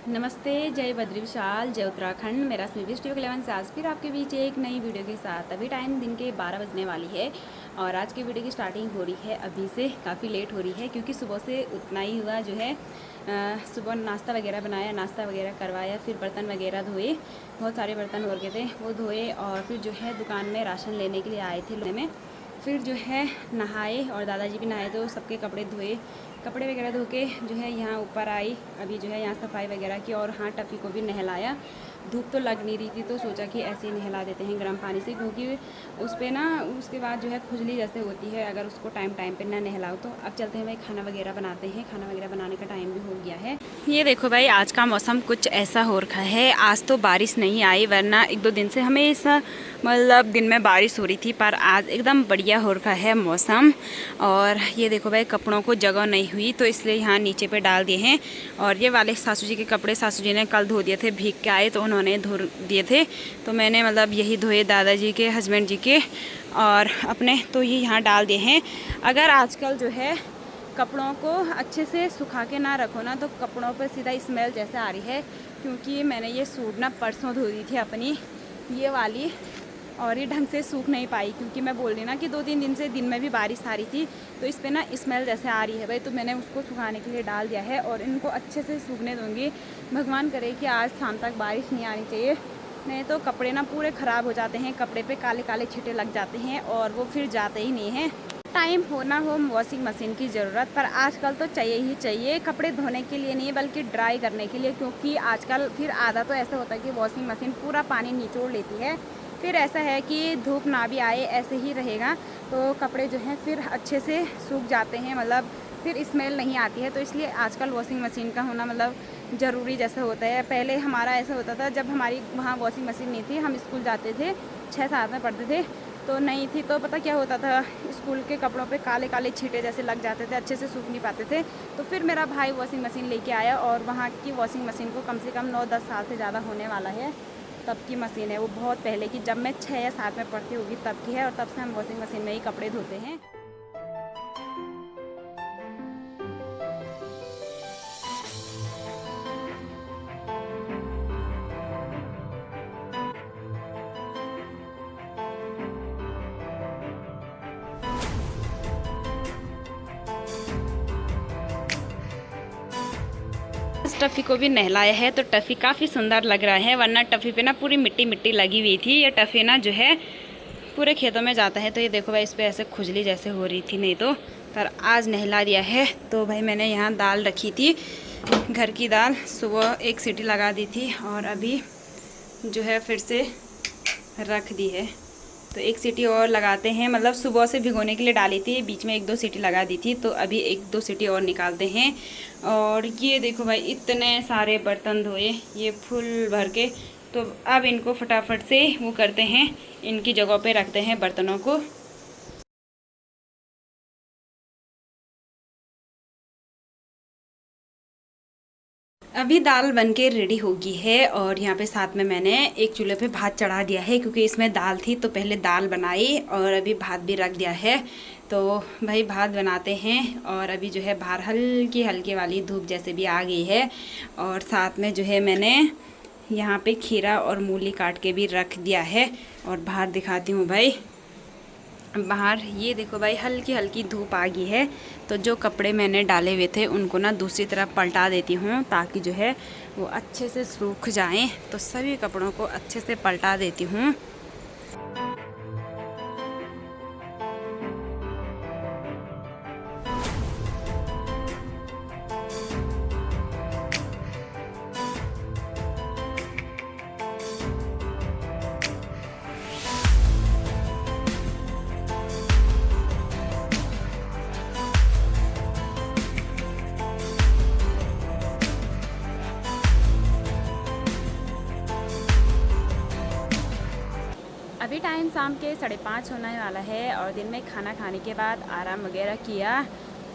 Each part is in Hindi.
नमस्ते, जय बद्री विशाल, जय उत्तराखंड। मेरा स्मिविश टी 11 से आज फिर आपके बीच एक नई वीडियो के साथ। अभी टाइम दिन के 12 बजने वाली है और आज की वीडियो की स्टार्टिंग हो रही है अभी से। काफ़ी लेट हो रही है क्योंकि सुबह से उतना ही हुआ जो है। सुबह नाश्ता वगैरह बनाया, नाश्ता वगैरह करवाया, फिर बर्तन वगैरह धोए। बहुत सारे बर्तन हो गए थे, वो धोए और फिर जो है दुकान में राशन लेने के लिए आए थे लोग में। फिर जो है नहाए और दादाजी भी नहाए तो सबके कपड़े धोए, कपड़े वगैरह धो के जो है यहाँ ऊपर आई। अभी जो है यहाँ सफाई वगैरह की और हाँ टफ़ी को भी नहलाया। धूप तो लग नहीं रही थी तो सोचा कि ऐसे ही नहला देते हैं गर्म पानी से, क्योंकि उस पर ना उसके बाद जो है खुजली जैसे होती है अगर उसको टाइम पे ना नहलाओ तो। अब चलते हैं भाई, खाना वगैरह बनाते हैं। खाना वगैरह बनाने का टाइम भी हो गया है। ये देखो भाई, आज का मौसम कुछ ऐसा हो रखा है। आज तो बारिश नहीं आई, वरना एक दो दिन से हमेशा मतलब दिन में बारिश हो रही थी, पर आज एकदम बढ़िया हो रखा है मौसम। और ये देखो भाई, कपड़ों को जगह नहीं हुई तो इसलिए यहाँ नीचे पे डाल दिए हैं। और ये वाले सासू जी के कपड़े सासू जी ने कल धो दिए थे, भीग के आए तो उन्होंने धो दिए थे, तो मैंने मतलब यही धोए, दादाजी के, हस्बैंड जी के और अपने, तो ये यहाँ डाल दिए हैं। अगर आजकल जो है कपड़ों को अच्छे से सुखा के ना रखो ना तो कपड़ों पर सीधा स्मेल जैसे आ रही है। क्योंकि मैंने ये सूट ना परसों धो दी थी अपनी ये वाली, और ये ढंग से सूख नहीं पाई क्योंकि मैं बोल रही ना कि 2-3 दिन से दिन में भी बारिश आ रही थी तो इस पर ना स्मेल जैसे आ रही है भाई। तो मैंने उसको सुखाने के लिए डाल दिया है और इनको अच्छे से सूखने दूंगी। भगवान करे कि आज शाम तक बारिश नहीं आनी चाहिए, नहीं तो कपड़े ना पूरे ख़राब हो जाते हैं। कपड़े पे काले काले छींटे लग जाते हैं और वो फिर जाते ही नहीं हैं। टाइम हो ना हो वॉशिंग मशीन की ज़रूरत, पर आजकल तो चाहिए ही चाहिए। कपड़े धोने के लिए नहीं बल्कि ड्राई करने के लिए, क्योंकि आजकल फिर आधा तो ऐसा होता है कि वॉशिंग मशीन पूरा पानी निचोड़ लेती है। फिर ऐसा है कि धूप ना भी आए ऐसे ही रहेगा तो कपड़े जो हैं फिर अच्छे से सूख जाते हैं, मतलब फिर स्मेल नहीं आती है। तो इसलिए आजकल वॉशिंग मशीन का होना मतलब ज़रूरी जैसा होता है। पहले हमारा ऐसा होता था, जब हमारी वहाँ वॉशिंग मशीन नहीं थी, हम स्कूल जाते थे, 6-7 में पढ़ते थे तो नहीं थी, तो पता क्या होता था, स्कूल के कपड़ों पे काले काले छींटे जैसे लग जाते थे, अच्छे से सूख नहीं पाते थे। तो फिर मेरा भाई वॉशिंग मशीन लेके आया और वहाँ की वॉशिंग मशीन को कम से कम 9-10 साल से ज़्यादा होने वाला है। तब की मशीन है वो, बहुत पहले की, जब मैं 6 या 7 में पढ़ती होगी तब की है। और तब से हम वॉशिंग मशीन में ही कपड़े धोते हैं। टफ़ी को भी नहलाया है तो टफ़ी काफ़ी सुंदर लग रहा है, वरना टफ़ी पे ना पूरी मिट्टी मिट्टी लगी हुई थी। ये टफ़ी ना जो है पूरे खेतों में जाता है तो ये देखो भाई, इस पर ऐसे खुजली जैसे हो रही थी नहीं तो, पर आज नहला दिया है। तो भाई मैंने यहाँ दाल रखी थी, घर की दाल, सुबह एक सीटी लगा दी थी और अभी जो है फिर से रख दी है। तो एक सीटी और लगाते हैं, मतलब सुबह से भिगोने के लिए डाली थी, बीच में 1-2 सीटी लगा दी थी, तो अभी 1-2 सीटी और निकालते हैं। और ये देखो भाई, इतने सारे बर्तन धोए ये फुल भर के, तो अब इनको फटाफट से वो करते हैं, इनकी जगह पे रखते हैं बर्तनों को। अभी दाल बनके रेडी हो गई है और यहाँ पे साथ में मैंने एक चूल्हे पे भात चढ़ा दिया है, क्योंकि इसमें दाल थी तो पहले दाल बनाई और अभी भात भी रख दिया है। तो भाई भात बनाते हैं और अभी जो है बाहर हल्की हल्की वाली धूप जैसे भी आ गई है। और साथ में जो है मैंने यहाँ पे खीरा और मूली काट के भी रख दिया है। और बाहर दिखाती हूँ भाई, बाहर ये देखो भाई, हल्की हल्की धूप आ गई है। तो जो कपड़े मैंने डाले हुए थे उनको ना दूसरी तरफ पलटा देती हूँ ताकि जो है वो अच्छे से सूख जाएं। तो सभी कपड़ों को अच्छे से पलटा देती हूँ। अभी टाइम शाम के 5:30 होने वाला है और दिन में खाना खाने के बाद आराम वगैरह किया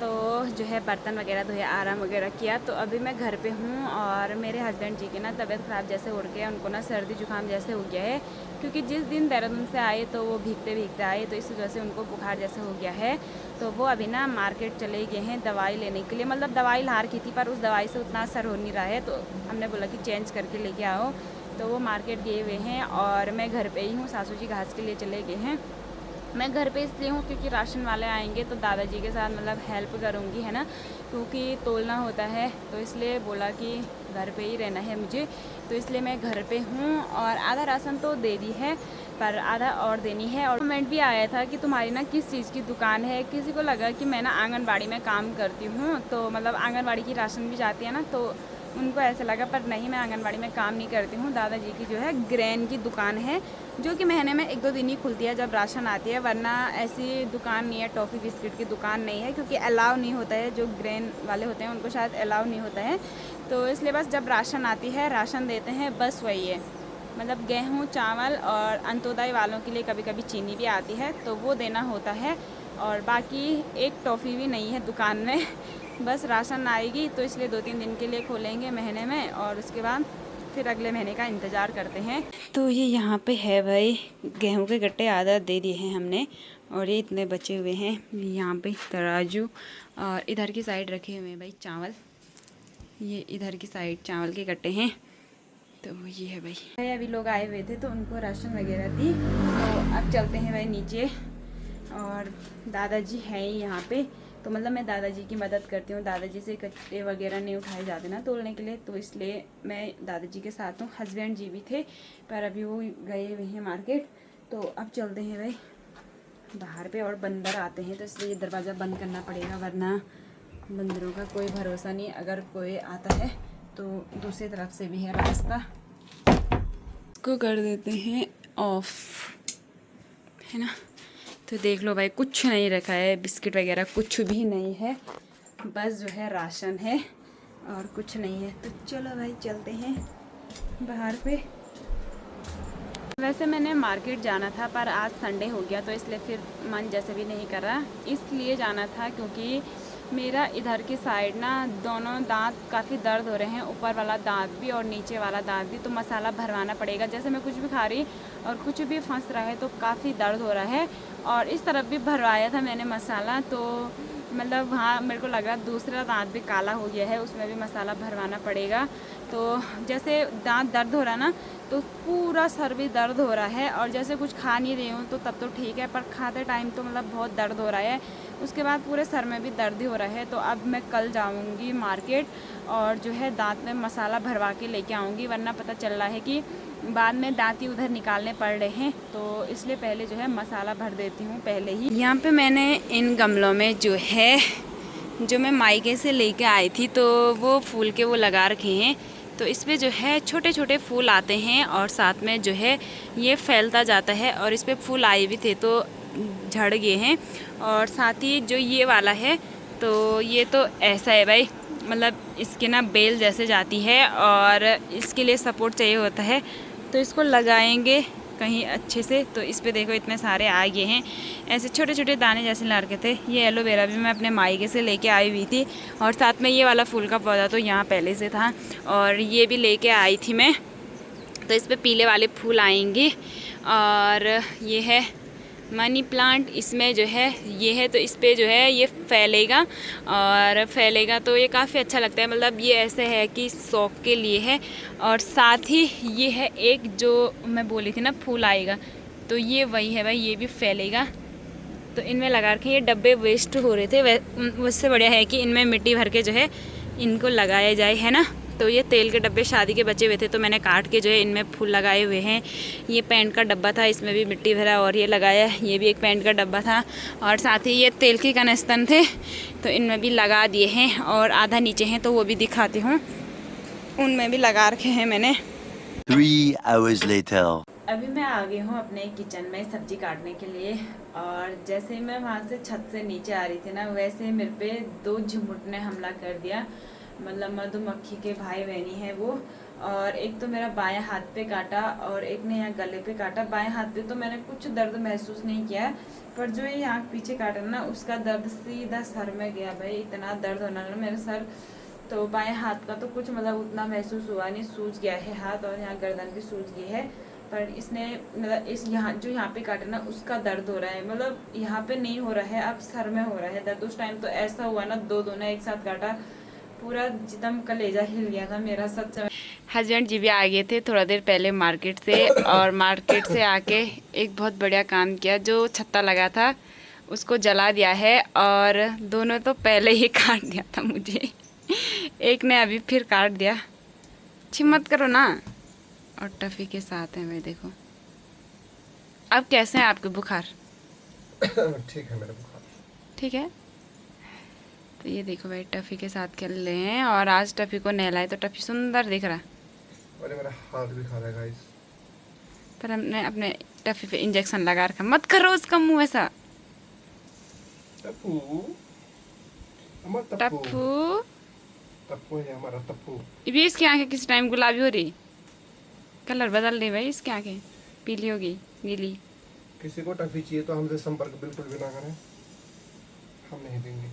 तो जो है बर्तन वगैरह धोए, आराम वगैरह किया। तो अभी मैं घर पे हूँ और मेरे हस्बैंड जी की ना तबीयत ख़राब जैसे हो गया, उनको ना सर्दी जुकाम जैसे हो गया है, क्योंकि जिस दिन देहरादून से आए तो वो भीगते भीगते आए, तो इस वजह से उनको बुखार जैसे हो गया है। तो वो अभी ना मार्केट चले गए हैं दवाई लेने के लिए, मतलब दवाई लार की थी पर उस दवाई से उतना असर हो नहीं रहा है, तो हमने बोला कि चेंज करके लेके आओ। तो वो मार्केट गए हुए हैं और मैं घर पे ही हूँ। सासू जी घास के लिए चले गए हैं। मैं घर पे इसलिए हूँ क्योंकि राशन वाले आएंगे तो दादाजी के साथ मतलब हेल्प करूँगी, है ना, क्योंकि तोलना होता है, तो इसलिए बोला कि घर पे ही रहना है मुझे, तो इसलिए मैं घर पे हूँ। और आधा राशन तो दे दी है पर आधा और देनी है। और कमेंट भी आया था कि तुम्हारी ना किस चीज़ की दुकान है, किसी को लगा कि मैं ना आंगनबाड़ी में काम करती हूँ, तो मतलब आंगनबाड़ी की राशन भी जाती है ना, तो उनको ऐसा लगा, पर नहीं, मैं आंगनबाड़ी में काम नहीं करती हूँ। दादाजी की जो है ग्रेन की दुकान है, जो कि महीने में 1-2 दिन ही खुलती है जब राशन आती है, वरना ऐसी दुकान नहीं है, टॉफ़ी बिस्किट की दुकान नहीं है, क्योंकि अलाउ नहीं होता है, जो ग्रेन वाले होते हैं उनको शायद अलाउ नहीं होता है, तो इसलिए बस जब राशन आती है राशन देते हैं, बस वही है। मतलब गेहूँ, चावल और अंत्योदय वालों के लिए कभी कभी चीनी भी आती है, तो वो देना होता है। और बाकी एक टॉफ़ी भी नहीं है दुकान में बस राशन आएगी, तो इसलिए 2-3 दिन के लिए खोलेंगे महीने में, और उसके बाद फिर अगले महीने का इंतज़ार करते हैं। तो ये यहाँ पे है भाई, गेहूं के गट्टे आधा दे दिए हैं हमने, और ये इतने बचे हुए हैं यहाँ पे तराजू। और इधर की साइड रखे हुए हैं भाई चावल, ये इधर की साइड चावल के गट्टे हैं। तो ये है भाई, अभी लोग आए हुए थे तो उनको राशन वगैरह दी, तो अब चलते हैं भाई नीचे। और दादाजी हैं ही यहाँ पे, तो मतलब मैं दादाजी की मदद करती हूँ। दादाजी से कट्टे वगैरह नहीं उठाए जाते ना तोलने के लिए, तो इसलिए मैं दादाजी के साथ हूँ। हस्बैंड जी भी थे पर अभी वो गए हुए हैं मार्केट। तो अब चलते हैं भाई बाहर पे, और बंदर आते हैं तो इसलिए दरवाज़ा बंद करना पड़ेगा, वरना बंदरों का कोई भरोसा नहीं, अगर कोई आता है तो दूसरी तरफ से भी है रास्ता। इसको कर देते हैं ऑफ, है ना। तो देख लो भाई, कुछ नहीं रखा है, बिस्किट वगैरह कुछ भी नहीं है, बस जो है राशन है और कुछ नहीं है। तो चलो भाई चलते हैं बाहर पे। वैसे मैंने मार्केट जाना था पर आज संडे हो गया, तो इसलिए फिर मन जैसे भी नहीं कर रहा। इसलिए जाना था क्योंकि मेरा इधर की साइड ना दोनों दांत काफ़ी दर्द हो रहे हैं, ऊपर वाला दांत भी और नीचे वाला दांत भी, तो मसाला भरवाना पड़ेगा। जैसे मैं कुछ भी खा रही और कुछ भी फंस रहा है तो काफ़ी दर्द हो रहा है। और इस तरफ भी भरवाया था मैंने मसाला, तो मतलब वहाँ मेरे को लगा दूसरा दांत भी काला हो गया है, उसमें भी मसाला भरवाना पड़ेगा। तो जैसे दांत दर्द हो रहा ना, तो पूरा सर भी दर्द हो रहा है, और जैसे कुछ खा नहीं रही हूँ तो तब तो ठीक है, पर खाते टाइम तो मतलब बहुत दर्द हो रहा है, उसके बाद पूरे सर में भी दर्द ही हो रहा है। तो अब मैं कल जाऊँगी मार्केट और जो है दांत में मसाला भरवा के लेके आऊँगी, वरना पता चल रहा है कि बाद में दांत ही उधर निकालने पड़ रहे हैं, तो इसलिए पहले जो है मसाला भर देती हूँ पहले ही। यहाँ पे मैंने इन गमलों में जो है, जो मैं मायके से लेके आई थी, तो वो फूल के वो लगा रखे हैं, तो इस पर जो है छोटे छोटे फूल आते हैं और साथ में जो है ये फैलता जाता है, और इस पर फूल आए भी थे तो झड़ गए हैं। और साथ ही जो ये वाला है, तो ये तो ऐसा है भाई, मतलब इसके ना बेल जैसे जाती है और इसके लिए सपोर्ट चाहिए होता है, तो इसको लगाएंगे कहीं अच्छे से। तो इस पे देखो इतने सारे आ गए हैं, ऐसे छोटे छोटे दाने जैसे लड़के थे। ये एलोवेरा भी मैं अपने मायके से लेके आई हुई थी, और साथ में ये वाला फूल का पौधा तो यहाँ पहले से था, और ये भी लेके आई थी मैं। तो इस पे पीले वाले फूल आएंगे। और ये है मनी प्लांट, इसमें जो है ये है, तो इस पे जो है ये फैलेगा, और फैलेगा तो ये काफ़ी अच्छा लगता है। मतलब ये ऐसे है कि शौक के लिए है। और साथ ही ये है एक जो मैं बोली थी ना फूल आएगा, तो ये वही है भाई, ये भी फैलेगा। तो इनमें लगा रखे, ये डब्बे वेस्ट हो रहे थे, उससे बढ़िया है कि इनमें मिट्टी भर के जो है इनको लगाया जाए, है ना। तो ये तेल के डब्बे शादी के बचे हुए थे, तो मैंने काट के जो है इनमें फूल लगाए हुए हैं। ये पेंट का डब्बा था, इसमें भी मिट्टी भरा और ये लगाया। ये भी एक पेंट का डब्बा था, और साथ ही ये तेल के कनस्तन थे, तो इनमें भी लगा दिए हैं। और आधा नीचे हैं तो वो भी दिखाती हूँ, उनमें भी लगा रखे हैं मैंने। 3 hours later. अभी मैं आ गई हूँ अपने किचन में सब्जी काटने के लिए, और जैसे मैं वहाँ से छत से नीचे आ रही थी ना, वैसे मेरे पे 2 झुमुट ने हमला कर दिया। मतलब मधुमक्खी के भाई बहनी है वो। और एक तो मेरा बाएं हाथ पे काटा और एक ने यहाँ गले पे काटा। बाएं हाथ पे तो मैंने कुछ दर्द महसूस नहीं किया, पर जो ये यहाँ पीछे काटा ना उसका दर्द सीधा सर में गया भाई। इतना दर्द होना ना मेरे सर। तो बाएं हाथ का तो कुछ मतलब उतना महसूस हुआ नहीं, सूज गया है हाथ और यहाँ गर्दन भी सूज गई है। पर इसने मतलब इस यहाँ जो यहाँ पे काटा ना उसका दर्द हो रहा है, मतलब यहाँ पे नहीं हो रहा है, अब सर में हो रहा है दर्द। उस टाइम तो ऐसा हुआ ना, दो दोनों एक साथ काटा, पूरा एकदम कलेजा हिल गया था मेरा सच में। हस्बैंड जी भी आ गए थे थोड़ा देर पहले मार्केट से, और मार्केट से आके एक बहुत बढ़िया काम किया। जो छत्ता लगा था उसको जला दिया है, और दोनों तो पहले ही काट दिया था मुझे। एक ने अभी फिर काट दिया। हिम्मत करो ना। और टफ़ी के साथ है भाई, देखो। अब कैसे हैं आपके बुखार? ठीक है मेरा बुखार। ठीक है। तो ये देखो भाई, टफ़ी के साथ खेल रहे हैं, और आज टफ़ी को नहलाए तो टफ़ी सुंदर दिख रहा। अरे मेरा हाथ भी खा रहा है गाइस। पर हमने अपने टफ़ी पे इंजेक्शन लगा रखा। मत करो उसका मुंह ऐसा। टप्पू, हमारा टप्पू, टप्पू, टप्पू है हमारा टप्पू। ये भी इसकी आंखें किस टाइम गुलाबी हो रही, कलर बदल रही भाई इसकी आंखें, पीली होगी, नीली। किसी को टफी चाहिए तो हमसे संपर्क बिल्कुल भी ना करें, हम नहीं देंगे।